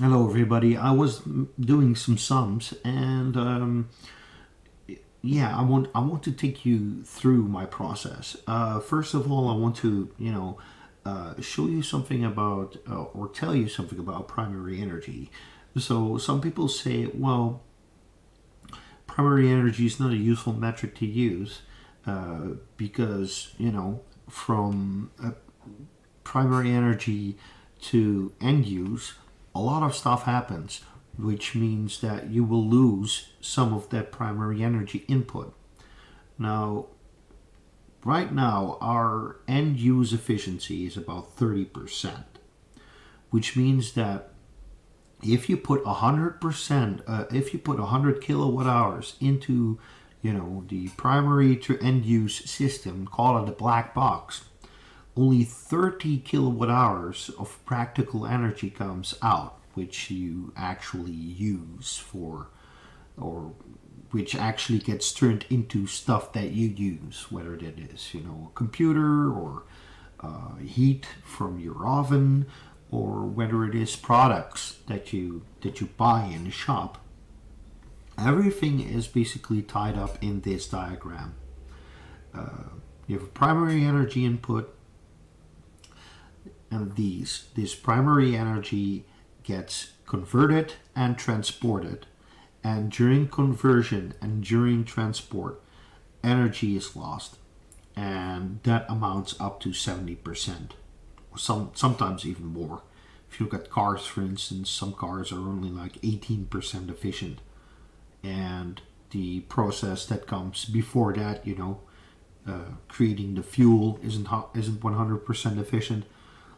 Hello, everybody. I was doing some sums, and yeah, I want to take you through my process. First of all, I want to show you something about or tell you something about primary energy. So some people say, well, primary energy is not a useful metric to use because from primary energy to end use, a lot of stuff happens, which means that you will lose some of that primary energy input. Now, right now, our end use efficiency is about 30%, which means that if you put 100%, if you put 100 kilowatt hours into the primary to end use system, call it a black box, only 30 kilowatt hours of practical energy comes out, which you actually use for, or which actually gets turned into stuff that you use, whether that is, a computer or heat from your oven, or whether it is products that you buy in the shop. Everything is basically tied up in this diagram. You have a primary energy input, and this primary energy gets converted and transported, and during conversion and during transport, energy is lost, and that amounts up to 70%, or sometimes even more. If you look at cars, for instance, some cars are only like 18% efficient, and the process that comes before that, creating the fuel isn't 100% efficient.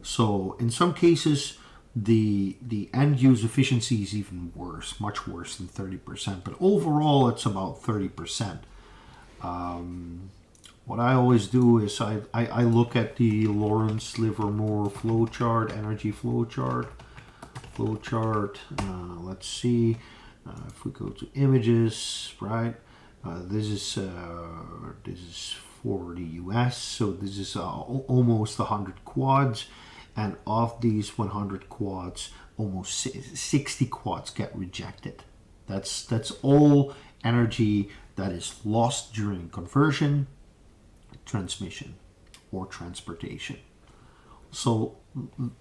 So in some cases, the end use efficiency is even worse, much worse than 30%. But overall, it's about 30%. What I always do is I look at the Lawrence Livermore flowchart, energy flowchart. Let's see. If we go to images, right? This is for the U.S. So this is almost 100 quads, and of these 100 quads, almost 60 quads get rejected. That's all energy that is lost during conversion, transmission, or transportation. So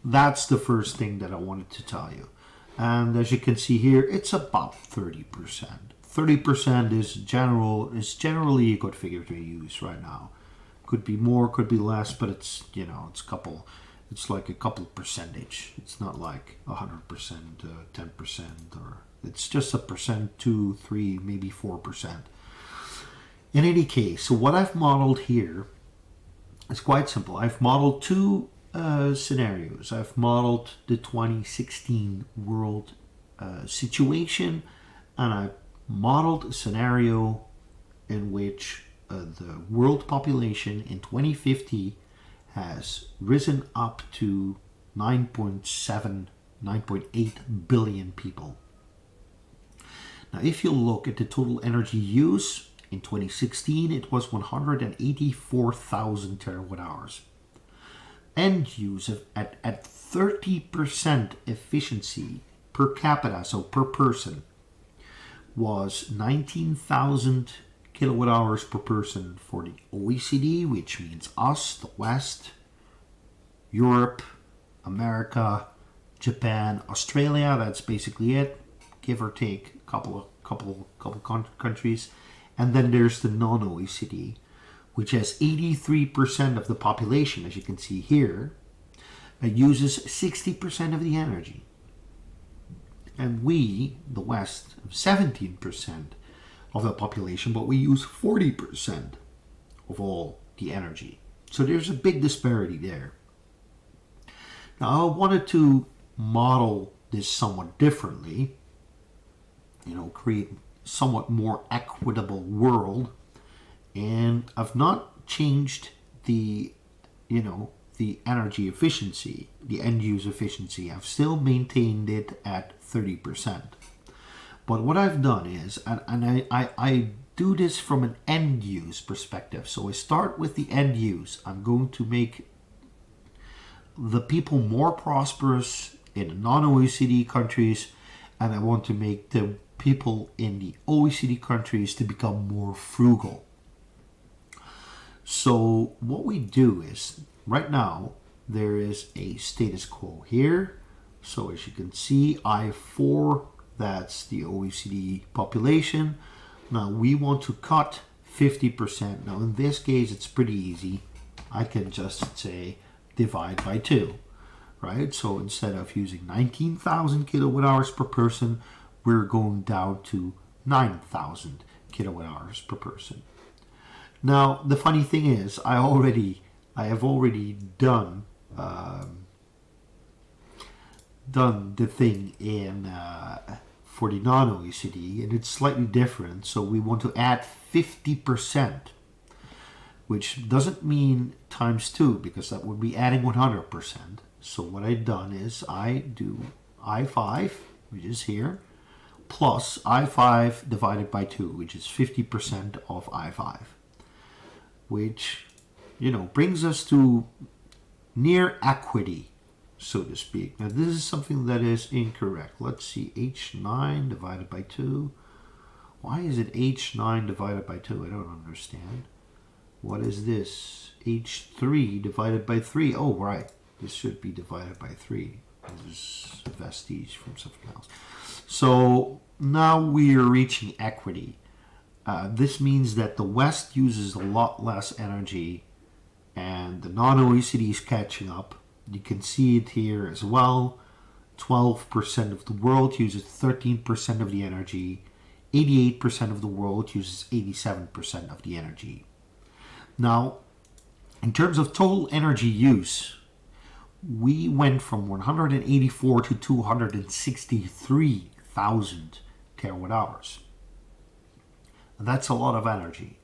that's the first thing that I wanted to tell you. And as you can see here, it's about 30%. 30% is generally a good figure to use right now. Could be more, could be less, but it's like a couple percentage. It's not like 100%, 10%, or it's just a percent, 2, 3, maybe 4%. In any case, so what I've modeled here is quite simple. I've modeled two scenarios. I've modeled the 2016 world situation, and I've modeled a scenario in which the world population in 2050 has risen up to 9.7, 9.8 billion people. Now, if you look at the total energy use in 2016, it was 184,000 terawatt hours. End use at 30% efficiency per capita, so per person, was 19,000 kilowatt hours per person for the OECD, which means us, the West, Europe, America, Japan, Australia. That's basically it, give or take a couple countries. And then there's the non-OECD, which has 83% of the population, as you can see here, uses 60% of the energy. And we, the West, have 17% of the population, but we use 40% of all the energy. So there's a big disparity there. Now, I wanted to model this somewhat differently, create somewhat more equitable world, and I've not changed the energy efficiency, the end use efficiency. I've still maintained it at 30%. But what I've done is, and I do this from an end use perspective. So I start with the end use. I'm going to make the people more prosperous in the non-OECD countries, and I want to make the people in the OECD countries to become more frugal. So what we do is, right now, there is a status quo here. So as you can see, I4, that's the OECD population. Now we want to cut 50%. Now in this case, it's pretty easy. I can just say divide by 2, right? So instead of using 19,000 kilowatt hours per person, we're going down to 9,000 kilowatt hours per person. Now the funny thing is, I have already done the thing in for the non-OECD, and it's slightly different. So we want to add 50%, which doesn't mean times 2, because that would be adding 100%. So what I've done is I do I5, which is here, plus I5 divided by 2, which is 50% of I5, which, you know, brings us to near equity, so to speak. Now this is something that is incorrect. Let's see, H9 divided by 2. Why is it H9 divided by 2? I don't understand. What is this? H3 divided by 3. Oh, right. This should be divided by 3. This is a vestige from something else. So now we are reaching equity. This means that the West uses a lot less energy and the non-OECD is catching up. You can see it here as well. 12% of the world uses 13% of the energy. 88% of the world uses 87% of the energy. Now, in terms of total energy use, we went from 184 to 263,000 terawatt hours. And that's a lot of energy.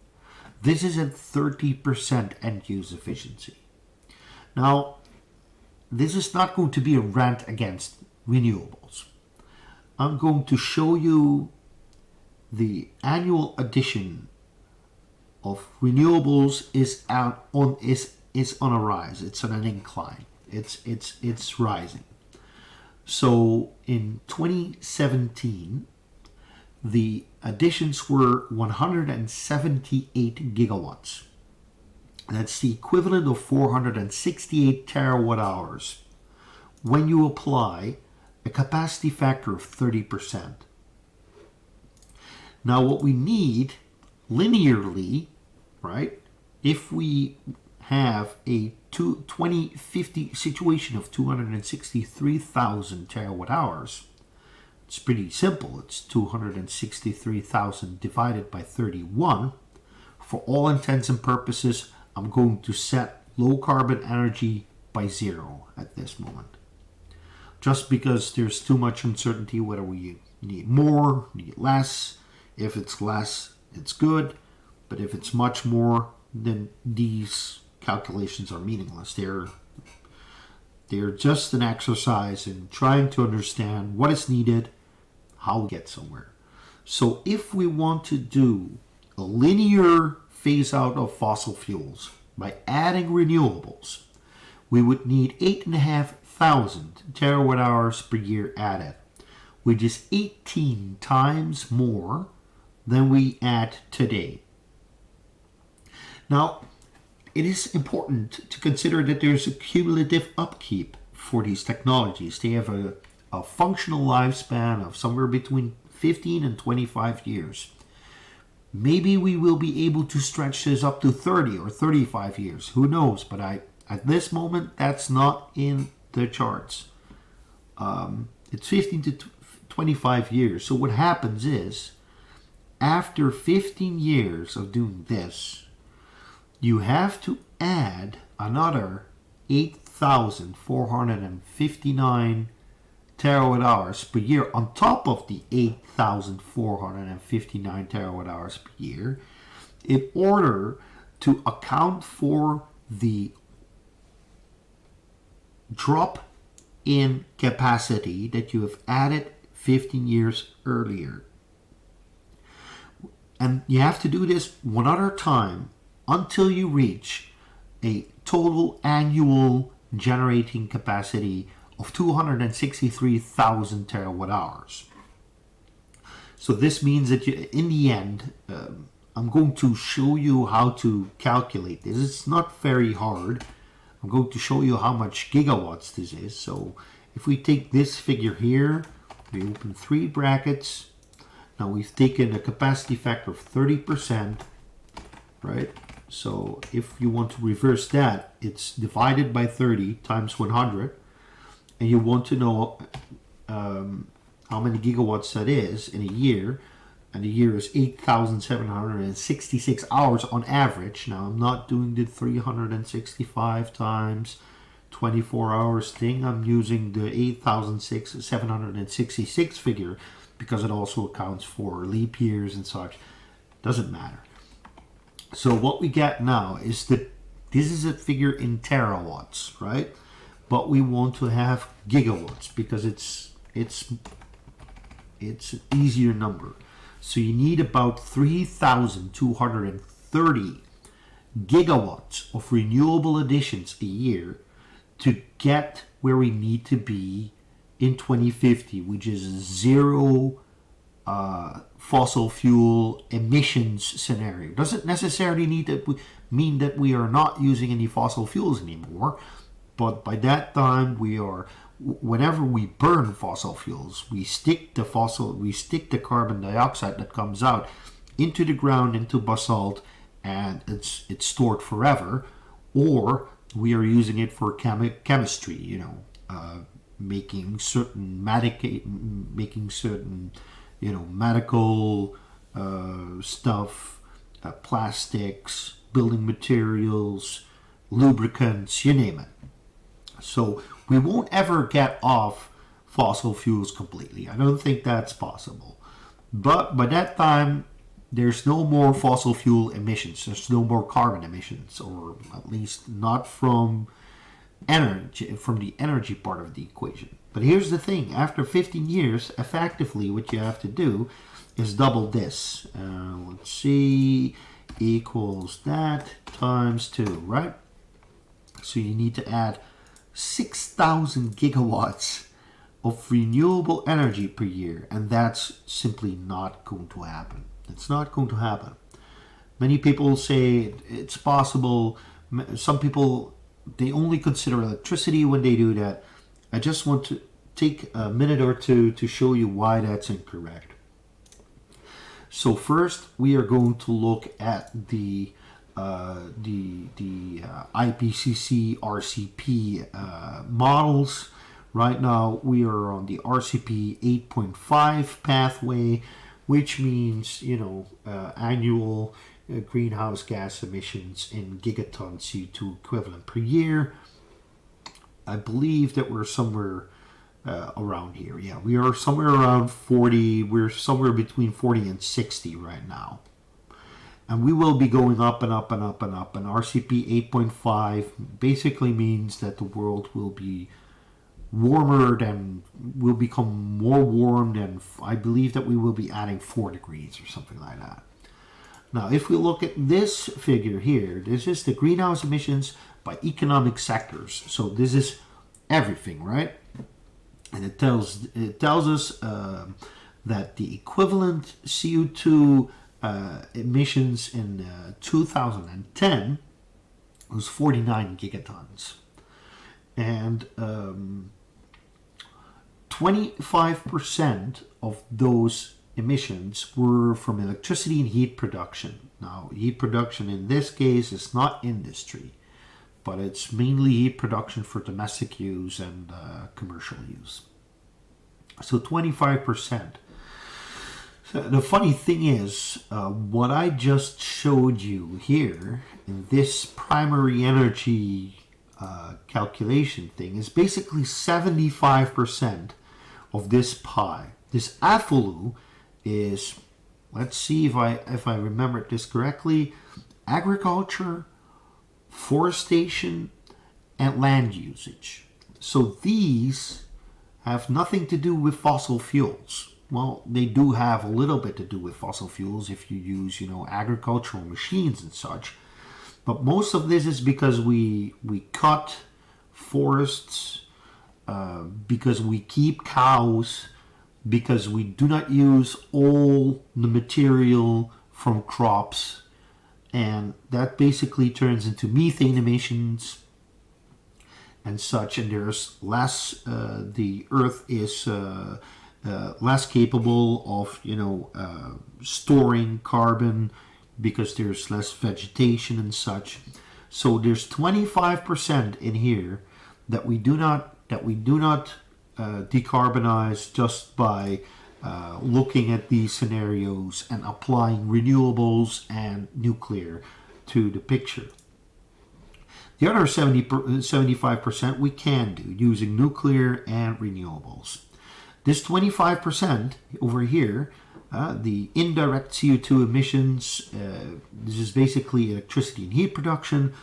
This is at 30% end use efficiency. Now, this is not going to be a rant against renewables. I'm going to show you the annual addition of renewables is on a rise. It's on an incline. It's rising. So in 2017, the additions were 178 gigawatts. That's the equivalent of 468 terawatt hours when you apply a capacity factor of 30%. Now what we need linearly, right, if we have a 2050 situation of 263,000 terawatt hours, it's pretty simple. It's 263,000 divided by 31. For all intents and purposes, I'm going to set low carbon energy by 0 at this moment. Just because there's too much uncertainty whether we need more, need less. If it's less, it's good. But if it's much more, then these calculations are meaningless. They're just an exercise in trying to understand what is needed, how we get somewhere. So if we want to do a linear phase out of fossil fuels by adding renewables, we would need 8,500 terawatt hours per year added, which is 18 times more than we add today. Now, it is important to consider that there's a cumulative upkeep for these technologies. They have a functional lifespan of somewhere between 15 and 25 years. Maybe we will be able to stretch this up to 30 or 35 years. Who knows? But at this moment, that's not in the charts. It's 15 to 25 years. So what happens is, after 15 years of doing this, you have to add another 8,459 terawatt hours per year on top of the 8,459 terawatt hours per year in order to account for the drop in capacity that you have added 15 years earlier. And you have to do this one other time until you reach a total annual generating capacity of 263,000 terawatt hours. So this means that in the end, I'm going to show you how to calculate this. It's not very hard. I'm going to show you how much gigawatts this is. So if we take this figure here, we open three brackets. Now we've taken a capacity factor of 30%, right? So if you want to reverse that, it's divided by 30 times 100. And you want to know how many gigawatts that is in a year. And a year is 8,766 hours on average. Now I'm not doing the 365 times 24 hours thing. I'm using the 8,766 figure because it also accounts for leap years and such. Doesn't matter. So what we get now is that this is a figure in terawatts, right? But we want to have gigawatts because it's an easier number. So you need about 3,230 gigawatts of renewable additions a year to get where we need to be in 2050, which is a zero fossil fuel emissions scenario. Doesn't necessarily mean that we are not using any fossil fuels anymore, but by that time whenever we burn fossil fuels, we stick the carbon dioxide that comes out into the ground, into basalt, and it's stored forever, or we are using it for chemistry, making certain medical stuff, plastics, building materials, lubricants, you name it. So we won't ever get off fossil fuels completely. I don't think that's possible. But by that time, there's no more fossil fuel emissions. There's no more carbon emissions, or at least not from the energy part of the equation. But here's the thing. After 15 years, effectively what you have to do is double this. Let's see, equals that times 2, right? So you need to add 6,000 gigawatts of renewable energy per year, and that's simply not going to happen. It's not going to happen. Many people say it's possible. Some people, they only consider electricity when they do that. I just want to take a minute or two to show you why that's incorrect. So first, we are going to look at the Ipcc Rcp models. Right now we are on the RCP 8.5 pathway, which means annual greenhouse gas emissions in gigaton CO2 equivalent per year. I believe that we're somewhere around here. Yeah, we are somewhere around 40. We're somewhere between 40 and 60 right now. And we will be going up and up and up and up. And RCP 8.5 basically means that the world will be warmer than, will become more warm than, I believe that we will be adding 4 degrees or something like that. Now, if we look at this figure here, this is the greenhouse emissions by economic sectors. So this is everything, right? And it tells us that the equivalent CO2 emissions in 2010 was 49 gigatons, and 25% of those emissions were from electricity and heat production. Now, heat production in this case is not industry, but it's mainly heat production for domestic use and commercial use. So 25%. The funny thing is, what I just showed you here in this primary energy calculation thing is basically 75% of this pie. This AFLU is, let's see if I remember this correctly, agriculture, forestation, and land usage. So these have nothing to do with fossil fuels. Well, they do have a little bit to do with fossil fuels if you use, agricultural machines and such. But most of this is because we cut forests, because we keep cows, because we do not use all the material from crops, and that basically turns into methane emissions and such, and there's less, the earth is less capable of, storing carbon because there's less vegetation and such. So there's 25% in here that we do not decarbonize just by looking at these scenarios and applying renewables and nuclear to the picture. The other 75% we can do using nuclear and renewables. This 25% over here, the indirect CO2 emissions, this is basically electricity and heat production.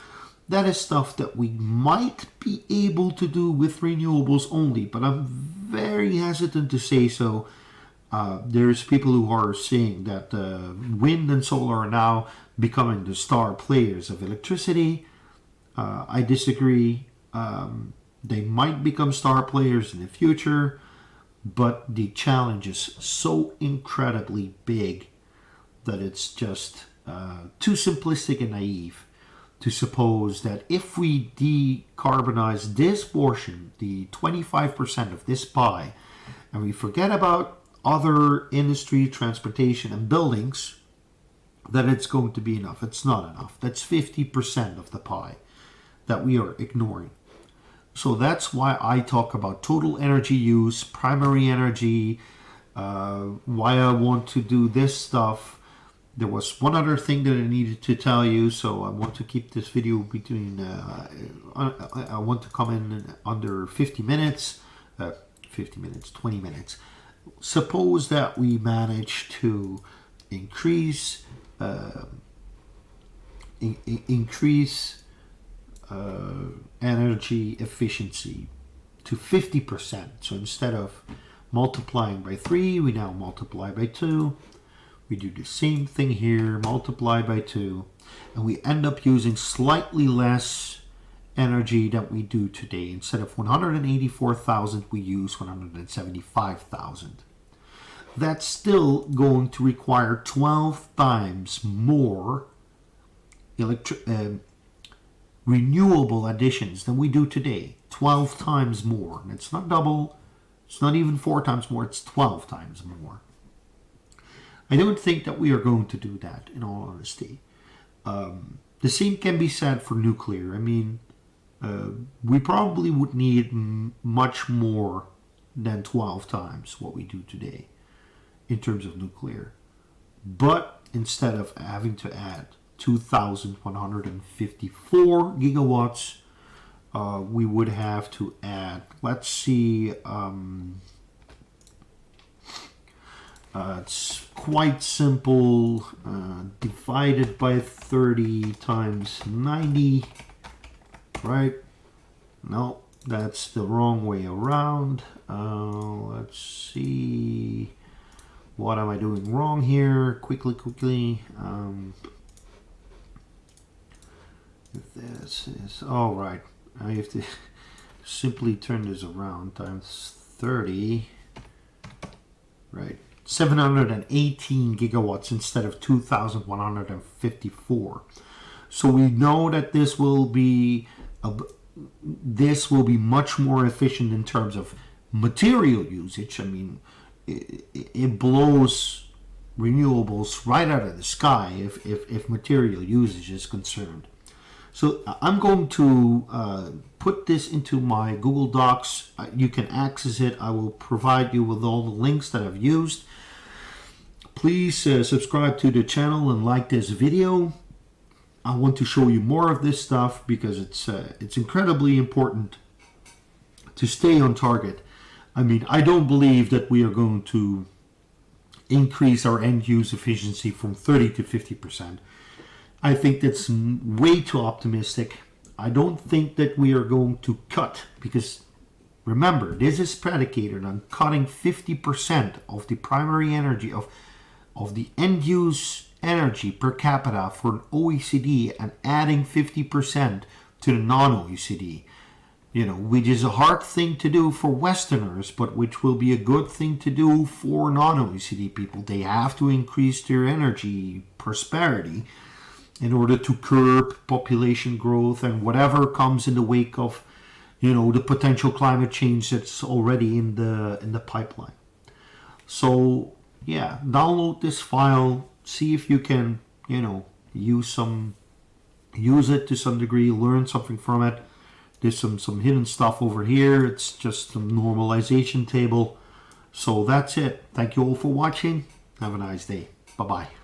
That is stuff that we might be able to do with renewables only, but I'm very hesitant to say so. There's people who are saying that wind and solar are now becoming the star players of electricity. I disagree. They might become star players in the future, but the challenge is so incredibly big that it's just too simplistic and naive to suppose that if we decarbonize this portion, the 25% of this pie, and we forget about other industry, transportation, and buildings, that it's going to be enough. It's not enough. That's 50% of the pie that we are ignoring. So that's why I talk about total energy use, primary energy, why I want to do this stuff. There was one other thing that I needed to tell you, so I want to keep this video between, I want to come in under 50 minutes, 20 minutes. Suppose that we manage to increase energy efficiency to 50%. So instead of multiplying by 3, we now multiply by 2. We do the same thing here, multiply by 2, and we end up using slightly less energy than we do today. Instead of 184,000, we use 175,000. That's still going to require 12 times more renewable additions than we do today. 12 times more. And it's not double, it's not even 4 times more, it's 12 times more. I don't think that we are going to do that, in all honesty. The same can be said for nuclear. I mean, we probably would need much more than 12 times what we do today in terms of nuclear. But instead of having to add 2,154 gigawatts, we would have to add, let's see, it's quite simple, divided by 30 times 90, right? No, that's the wrong way around. Let's see, what am I doing wrong here? Quickly. This is all right. I have to simply turn this around times 30, right? 718 gigawatts instead of 2,154. So we know that this will be much more efficient in terms of material usage. I mean, it blows renewables right out of the sky if material usage is concerned. So I'm going to put this into my Google Docs. You can access it. I will provide you with all the links that I've used. Please subscribe to the channel and like this video. I want to show you more of this stuff because it's incredibly important to stay on target. I mean, I don't believe that we are going to increase our end use efficiency from 30 to 50%. I think that's way too optimistic. I don't think that we are going to cut, because remember, this is predicated on cutting 50% of the primary energy of the end use energy per capita for an OECD and adding 50% to the non-OECD. which is a hard thing to do for Westerners, but which will be a good thing to do for non-OECD people. They have to increase their energy prosperity in order to curb population growth and whatever comes in the wake of, the potential climate change that's already in the pipeline. So yeah, download this file, see if you can, use it to some degree, learn something from it. There's some hidden stuff over here. It's just some normalization table. So that's it. Thank you all for watching. Have a nice day. Bye-bye.